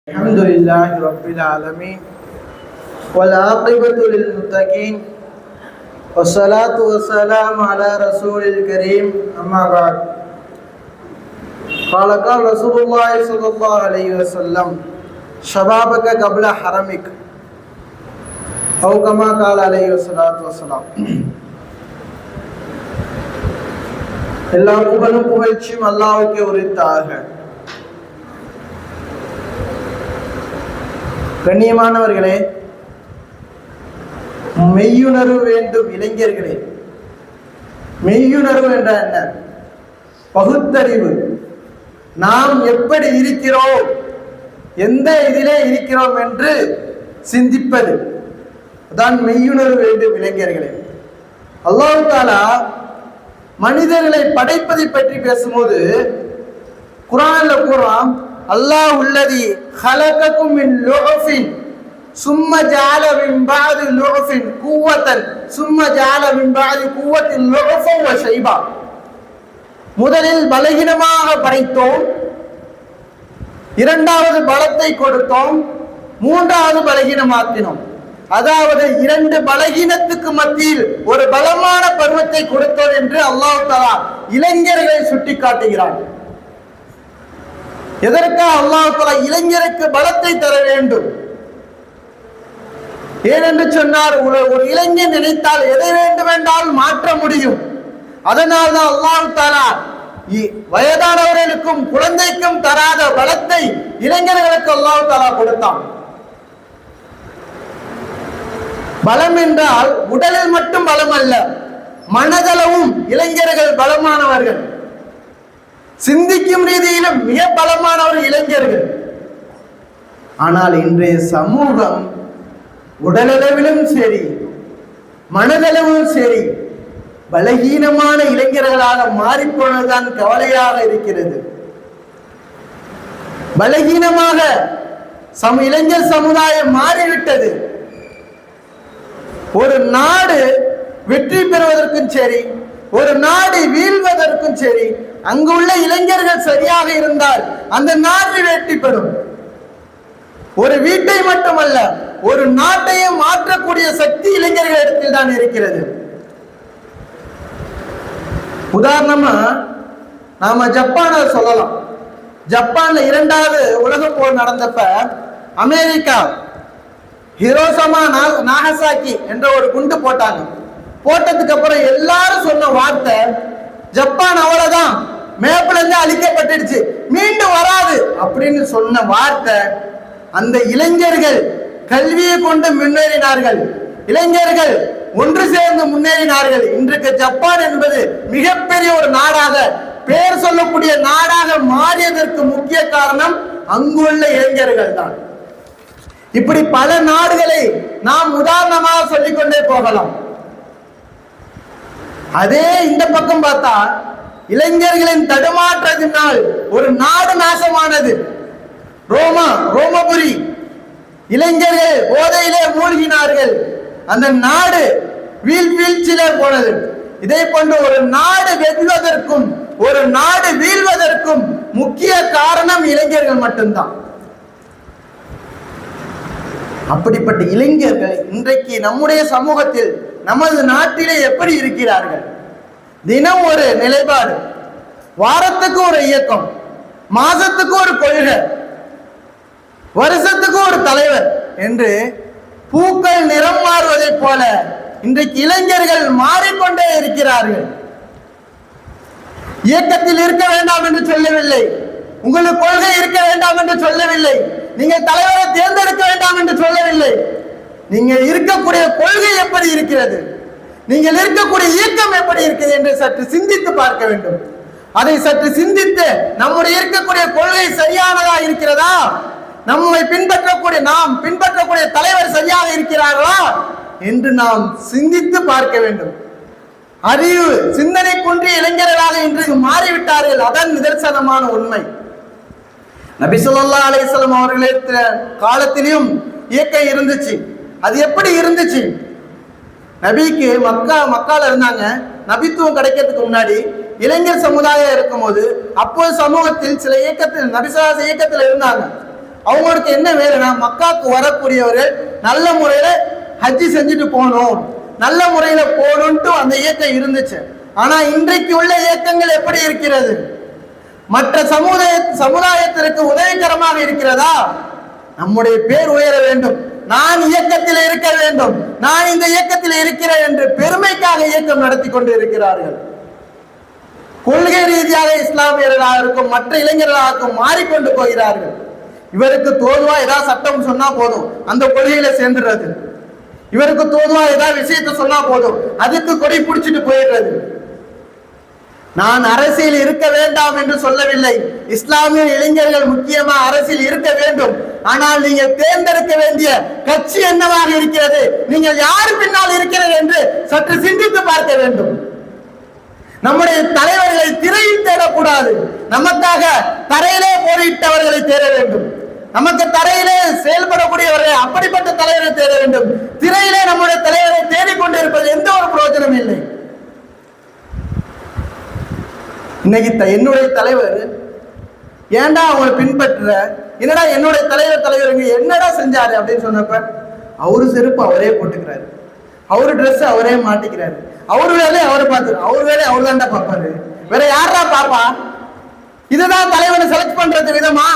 الحمد لله رب العالمين والعاقبة للمتقين والصلاة والسلام على رسول الكريم أما بعد قال رسول الله صلى الله عليه وسلم شبابك قبل حرمك أو كما قال عليه الصلاة والسلام. எல்லா புகழும் புகழ்ச்சியும் அல்லாஹ்வுக்கே உரித்தாக. கண்ணியமானவர்களே, மெய்யுணர்வு வேண்டும் இளைஞர்களே. மெய்யுணர்வு என்ற என்ன? பகுத்தறிவு. நாம் எப்படி இருக்கிறோம், எந்த இதிலே இருக்கிறோம் என்று சிந்திப்பது தான் மெய்யுணர்வு வேண்டும் இளைஞர்களே. அல்லாஹ் தஆலா மனிதர்களை படைப்பதை பற்றி பேசும்போது குர்ஆன்ல கூறான், அல்லாஹ் உள்ளதி خلقكم من لعف ثم جعل من بعد لعف قوة ثم جعل من بعد قوة لعفا وشيبا. முதலில் பலகீனமாக படைத்தோம், இரண்டாவது பலத்தை கொடுத்தோம், மூன்றாவது பலகீனமாக்கினோம். அதாவது இரண்டு பலகீனத்துக்கு மத்தியில் ஒரு பலமான பருவத்தை கொடுத்தோம் என்று அல்லாஹ் தஆலா இளைஞர்களை சுட்டி காட்டுகிறார். எதற்காக அல்லாஹ் தஆலா இளைஞருக்கு பலத்தை தர வேண்டும்? ஏனென்று சொன்னார், ஒரு இளைஞன் நினைத்தால் எதை வேண்டுமென்றால் மாற்ற முடியும். அதனால் தான் அல்லாஹ் தஆலா வயதானவர்களுக்கும் குழந்தைக்கும் தராத பலத்தை இளைஞர்களுக்கு அல்லாஹ் தஆலா கொடுத்தான். பலம் என்றால் உடலில் மட்டும் பலம் அல்ல, மனதளவும் இளைஞர்கள் பலமானவர்கள், சிந்திக்கும் ரீதியிலும் மிக பலமானவர்கள் இளைஞர்கள். ஆனால் இன்றைய சமூகம் உடலளவிலும் சரி மனதளவும் சரி பலகீனமான இளைஞர்களாக மாறிப்போனதுதான் கவலையாக இருக்கிறது. பலகீனமாக இளைஞர் சமுதாயம் மாறிவிட்டது. ஒரு நாடு வெற்றி பெறுவதற்கும் சரி, ஒரு நாடு வீழ்வதற்கும் சரி, அங்குள்ள இளைஞர்கள் சரியாக இருந்தால் அந்த நாடு வெற்றி பெறும். ஒரு வீட்டை மட்டுமல்ல, ஒரு நாட்டையும் மாற்றக்கூடிய சக்தி இளைஞர்களிடத்தில் தான் இருக்கிறது. உதாரணமா நாம ஜப்பானை சொல்லலாம். ஜப்பான்ல இரண்டாவது உலக போர் நடந்தப்ப அமெரிக்கா ஹிரோஷிமா நாகசாக்கி என்ற ஒரு குண்டு போட்டாங்க. போட்டதுக்கு அப்புறம் எல்லாரும் சொன்ன வார்த்தை, ஜப்பான் அவ்வளவுதான், மேப்ல இருந்து அழிக்கப்பட்டுடுச்சு, மீண்டும் வராது அப்படின்னு சொன்ன வார்த்தை. அந்த இளைஞர்கள் கல்வியை கொண்டு முன்னேறினார்கள், இளைஞர்கள் ஒன்று சேர்ந்து முன்னேறினார்கள். இன்றைக்கு ஜப்பான் என்பது மிகப்பெரிய ஒரு நாடாக, பெயர் சொல்லக்கூடிய நாடாக மாறியதற்கு முக்கிய காரணம் அங்குள்ள இளைஞர்கள் தான். இப்படி பல நாடுகளை நாம் உதாரணமாக சொல்லிக்கொண்டே போகலாம். அதே இந்த பக்கம் பார்த்தா இளைஞர்களின் தடுமாற்றத்தினால் ஒரு நாடு நாசமானது. ரோமபுரி இளைஞர்கள் போதையிலே மூழ்கினார்கள், அந்த நாடு வீழ்ச்சியிலே போனது. இதே போன்று ஒரு நாடு வெல்வதற்கும் ஒரு நாடு வீழ்வதற்கும் முக்கிய காரணம் இளைஞர்கள் மட்டும்தான். அப்படிப்பட்ட இளைஞர்கள் இன்றைக்கு நம்முடைய சமூகத்தில் நமது நாட்டிலே எப்படி இருக்கிறார்கள்? தினம் ஒரு நிலைப்பாடு, வாரத்துக்கு ஒரு இயக்கம், மாசத்துக்கு ஒரு கொள்கை, வருஷத்துக்கு ஒரு தலைவர் என்று பூக்கள் நிறம் மாறுவதை போல இன்றைக்கு இளைஞர்கள் மாறிக்கொண்டே இருக்கிறார்கள். இயக்கத்தில் இருக்க வேண்டாம் என்று சொல்லவில்லை, உங்களுக்கு கொள்கை இருக்க வேண்டாம் என்று சொல்லவில்லை, நீங்கள் தலைவரை தேர்ந்தெடுக்க வேண்டாம் என்று சொல்லவில்லை. நீங்கள் இருக்கக்கூடிய கொள்கை எப்படி இருக்கிறது, நீங்கள் இருக்கக்கூடிய இயக்கம் எப்படி இருக்கிறது என்று சற்று சிந்தித்து பார்க்க வேண்டும். அதை சற்று சிந்தித்து நம்முடைய இருக்கக்கூடிய கொள்கை சரியானதா இருக்கிறதா, நம்மை நாம் பின்பற்றக்கூடிய தலைவர் சரியாக இருக்கிறார்களா என்று நாம் சிந்தித்து பார்க்க வேண்டும். அறிவு சிந்தனை குன்றிய இளைஞர்களாக இன்றைக்கு மாறிவிட்டார்கள். அதன் நிதர்சனமான உண்மை. நபி ஸல்லல்லாஹு அலைஹி வஸல்லம் அவர்களுடைய காலத்திலும் இயக்கம் இருந்துச்சு. அது எப்படி இருந்துச்சு? நபிக்கு மக்கால இருந்தாங்க. நபித்துவம் கிடைக்கிறதுக்கு முன்னாடி இளைஞர் சமுதாயம் இருக்கும்போது அப்போது சமூகத்தில் சில இயக்கத்தில் நபிசாஸ் இயக்கத்தில் இருந்தாங்க. அவங்களுக்கு என்ன வேலைன்னா மக்காவுக்கு வரக்கூடியவர்கள் நல்ல முறையில ஹஜ்ஜி செஞ்சுட்டு போகணும், நல்ல முறையில போகணும்ட்டு அந்த இயக்கம் இருந்துச்சு. ஆனா இன்றைக்கு உள்ள இயக்கங்கள் எப்படி இருக்கிறது? மற்ற சமுதாயத்திற்கு உதவிகரமாக இருக்கிறதா? நம்முடைய பேர் உயர வேண்டும், நான் இயக்கத்தில் இருக்க வேண்டும், நான் இந்த இயக்கத்தில் இருக்கிறேன் என்று பெருமைக்காக இயக்கம் நடத்தி கொண்டு இருக்கிறார்கள். கொள்கை ரீதியாக இஸ்லாமியர்களாக இருக்கும் மற்ற இளைஞர்களாக மாறிக்கொண்டு போகிறார்கள். இவருக்கு தோதுவா ஏதாவது சட்டம் சொன்னா போதும் அந்த கொள்கையில சேர்ந்துடுறது, இவருக்கு தோதுவா ஏதாவது விஷயத்த சொன்னா போதும் அதுக்கு கொடி பிடிச்சிட்டு போயிடுறது. நான் அரசியல் இருக்க வேண்டாம் என்று சொல்லவில்லை, இஸ்லாமிய இளைஞர்கள் முக்கியமா அரசியல் இருக்க வேண்டும். ஆனால் நீங்கள் தேர்ந்தெடுக்க வேண்டிய கட்சி என்னவாக இருக்கிறது, நீங்கள் யார் பின்னால் இருக்கிறது என்று சற்று சிந்தித்து பார்க்க வேண்டும். நம்முடைய தலைவர்களை திரையில் தேடக்கூடாது, நமக்காக தரையிலே போரிட்டவர்களை தேட வேண்டும். நமக்கு தரையிலே செயல்படக்கூடியவர்கள் அப்படிப்பட்ட தலைவரை தேட வேண்டும். திரையிலே நம்முடைய தலைவரை தேடிக்கொண்டிருப்பது எந்த ஒரு பிரயோஜனம் இல்லை. இன்னைக்கு என்னுடைய தலைவர் ஏன்டா அவங்களை பின்பற்ற, என்னடா என்னுடைய தலைவர் என்னடா செஞ்சாரு அப்படின்னு சொன்னப்ப அவரு செருப்பு அவரே போட்டுக்கிறாரு, அவரு ட்ரெஸ் அவரே மாட்டிக்கிறாரு, அவரு வேலையை அவரை பார்த்து அவர் வேலையை அவர் தான்டா பார்ப்பாரு, வேற யாரா பாப்பா? இதுதான் தலைவனை செலக்ட் பண்றது விதமா?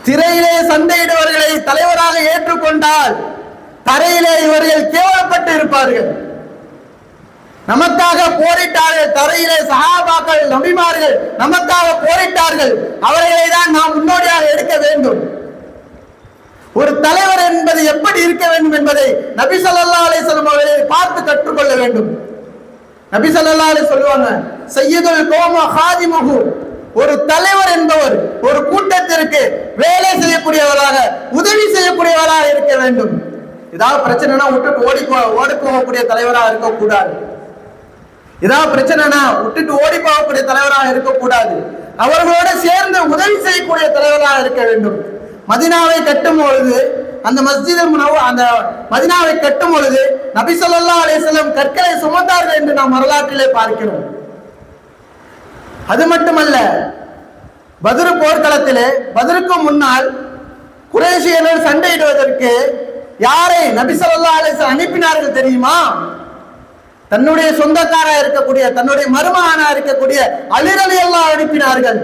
திரையிலே சண்டையிடுவர்களை தலைவராக ஏற்றுக்கொண்டால் தரையிலே இவர்கள் கேவலப்பட்டு இருப்பார்கள். நமக்காக போரிட்டார்கள், தரையிலே சஹாபாக்கள் நபிமார்கள் நமக்காக போரிட்டார்கள், அவர்களை தான் நாம் முன்னோடியாக எடுக்க வேண்டும். ஒரு தலைவர் என்பது எப்படி இருக்க வேண்டும் என்பதை நபி ஸல்லல்லாஹு அலைஹி வஸல்லம் அவர்களை பார்த்து கற்றுக்கொள்ள வேண்டும். நபி ஸல்லல்லாஹு அலைஹி சொல்லுவாங்க, சய்யிதுல் கௌம ஹாதிமுஹு, ஒரு தலைவர் என்பவர் ஒரு கூட்டத்திற்கு வேலை செய்யக்கூடியவராக உதவி செய்யக்கூடியவராக இருக்க வேண்டும். ஏதாவது பிரச்சனைனா விட்டுட்டு ஓடி போகக்கூடிய தலைவராக இருக்கக்கூடாது. ஏதாவது பிரச்சனைனா விட்டுட்டு ஓடி போகக்கூடிய தலைவராக இருக்கக்கூடாது. அவர்களோடு சேர்ந்து உதவி செய்யக்கூடிய தலைவராக இருக்க வேண்டும். மதீனாவை கட்டும் பொழுது அந்த அந்த மதீனாவை கட்டும் பொழுது நபி ஸல்லல்லாஹு அலைஹி வஸல்லம் கற்களை சுமந்தார்கள் என்று நாம் வரலாற்றிலே பார்க்கிறோம். அது மட்டுமல்ல, பத்ர் போர்க்களத்திலே பத்ருக்கு முன்னால் குறைஷியர்கள் சண்டையிடுவதற்கு யாரை நபி ஸல்லல்லாஹு அலைஹி வஸல்லம் அனுப்பினார்கள் தெரியுமா? தன்னுடைய சொந்தக்காரா இருக்கக்கூடிய தன்னுடைய மருமகனா இருக்கக்கூடிய அலி ரலியல்லாஹு அனுப்பினார்கள்,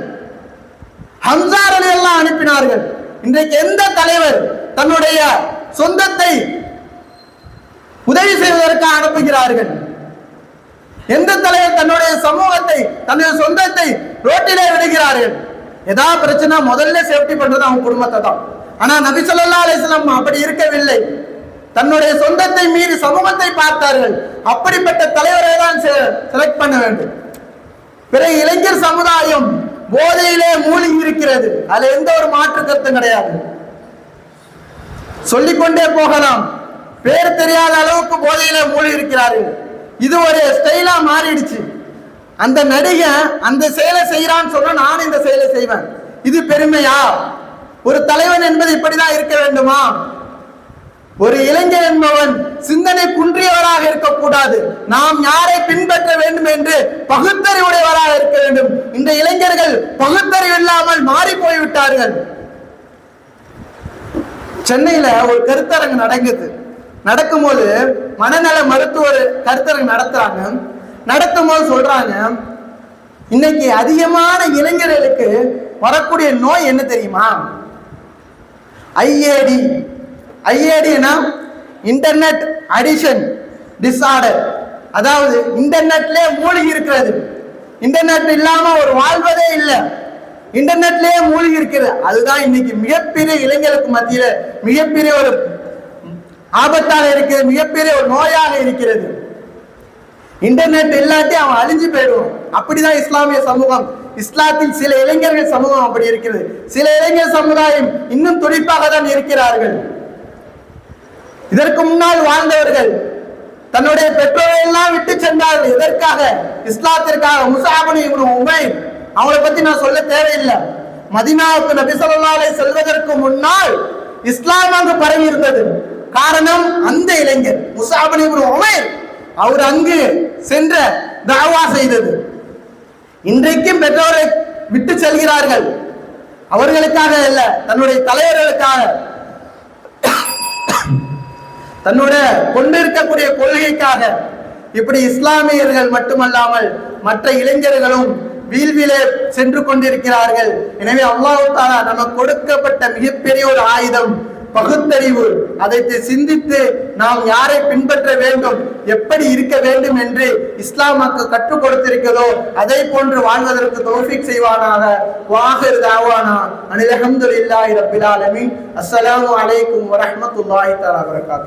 ஹம்ஸா ரலியல்லாஹு அனுப்பினார்கள். இன்றைக்கு எந்த தலைவர் தன்னுடைய சொந்தத்தை உதவி செய்வதற்காக அனுப்புகிறார்கள்? எந்த தலைவர் தன்னுடைய சமூகத்தை தன்னுடைய சொந்தத்தை ரோட்டிலே விடுகிறார்கள்? ஏதாவது பிரச்சனை முதல்ல சேஃப்டி பண்றது அவங்க குடும்பத்தை தான். ஆனா நபி ஸல்லல்லாஹு அலைஹி வஸல்லம் அப்படி இருக்கவில்லை, தன்னுடைய சொந்தத்தை மீறி சமூகத்தை பார்த்தார்கள். அப்படிப்பட்ட தலைவரை தான் செலக்ட் பண்ண வேண்டும். பிறகு இளைஞர் சமுதாயம் போதையிலே மூழ்கி இருக்கிறது, அதுல எந்த ஒரு மாற்று கருத்தும் கிடையாது. சொல்லிக்கொண்டே போகலாம், பேர் தெரியாத அளவுக்கு போதையிலே மூழ்கி இருக்கிறார்கள். இது ஒரு ஸ்டைலா மாறிடுச்சு. அந்த நடிகன் அந்த செயலை செய்யறான்னு சொன்னா நான் இந்த செயலை செய்வேன், இது பெருமையா? ஒரு தலைவன் என்பது இப்படிதான் இருக்க வேண்டுமா? ஒரு இளைஞர் என்பவன் சிந்தனை குன்றியவராக இருக்கக்கூடாது, நாம் யாரை பின்பற்ற வேண்டும் என்று பகுத்தறிவுடையவராக இருக்க வேண்டும். இந்த இளைஞர்கள் பகுத்தறிவு இல்லாமல் மாறி போய்விட்டார்கள். சென்னையில ஒரு கருத்தரங்கு நடக்கும்போது மனநல மருத்துவர் கருத்தரங்கு நடத்தும் போது சொல்றாங்க, இன்னைக்கு அதிகமான இளைஞர்களுக்கு வரக்கூடிய நோய் என்ன தெரியுமா? ஐஏடினா இன்டர்நெட் அடிஷன் டிஸார்டர், அதாவது இன்டர்நெட்ல மூழ்கி இருக்கிறது. இன்டர்நெட் இல்லாம ஒரு வாழ்வதே இல்லை, இன்டர்நெட்லயே மூழ்கி இருக்கிறது. அதுதான் இன்னைக்கு மிகப்பெரிய இளைஞர்களுக்கு மத்தியில மிகப்பெரிய ஒரு ஆபத்தாக இருக்கிறது, மிகப்பெரிய ஒரு நோயாக இருக்கிறது. இன்டர்நெட் இல்லாட்டி அவன் அழிஞ்சு போயிடுவான். அப்படிதான் இஸ்லாமிய சமூகம், இஸ்லாத்தில் சில இளைஞர்கள் சமூகம் அப்படி இருக்கிறது. சில இளைஞர் சமுதாயம் இன்னும் துடிப்பாக தான் இருக்கிறார்கள். இதற்கு முன்னால் வாழ்ந்தவர்கள் தன்னுடைய பெற்றோரை எல்லாம் விட்டு சென்றார்கள். எதற்காக? இஸ்லாத்திற்காக. முஸஅப் இப்னு உமைர் அவங்களை பத்தி நான் சொல்ல தேவையில்லை. மதீனாவுக்கு நபி ஸல்லல்லாஹு அலைஹி செல்வதற்கு முன்னால் இஸ்லாம் அங்கு பரவி இருந்தது. காரணம், அந்த இளைஞர் முஸஅப் இப்னு உமைர் அவர் அங்கு சென்ற தஅவா செய்தது. இன்றைக்கும் பெற்றோரை விட்டு செல்கிறார்கள். அவர்களுக்காக அல்ல, தன்னுடைய தலைவர்களுக்காக, தன்னுடைய கொண்டிருக்கக்கூடிய கொள்கைக்காக. இப்படி இஸ்லாமியர்கள் மட்டுமல்லாமல் மற்ற இளைஞர்களும் வீழ்விலே சென்று கொண்டிருக்கிறார்கள். எனவே அல்லாஹ் தஆலா நமக்கு கொடுக்கப்பட்ட மிகப்பெரிய ஒரு ஆயுதம் பகுத்தறிவு. அதை சிந்தித்து நாம் யாரை பின்பற்ற வேண்டும், எப்படி இருக்க வேண்டும் என்று இஸ்லாமுக்கு கற்றுக் கொடுத்திருக்கிறதோ அதை போன்று வாழ்வதற்கு தௌஃபீக் செய்வானாக. வாஹிர் தாவானா அனில் ஹம்துலில்லாஹி ரப்பில் ஆலமீன். அஸ்ஸலாமு அலைக்கும் வரஹ்மத்துல்லாஹி தஆலா வபரகாத்துஹு.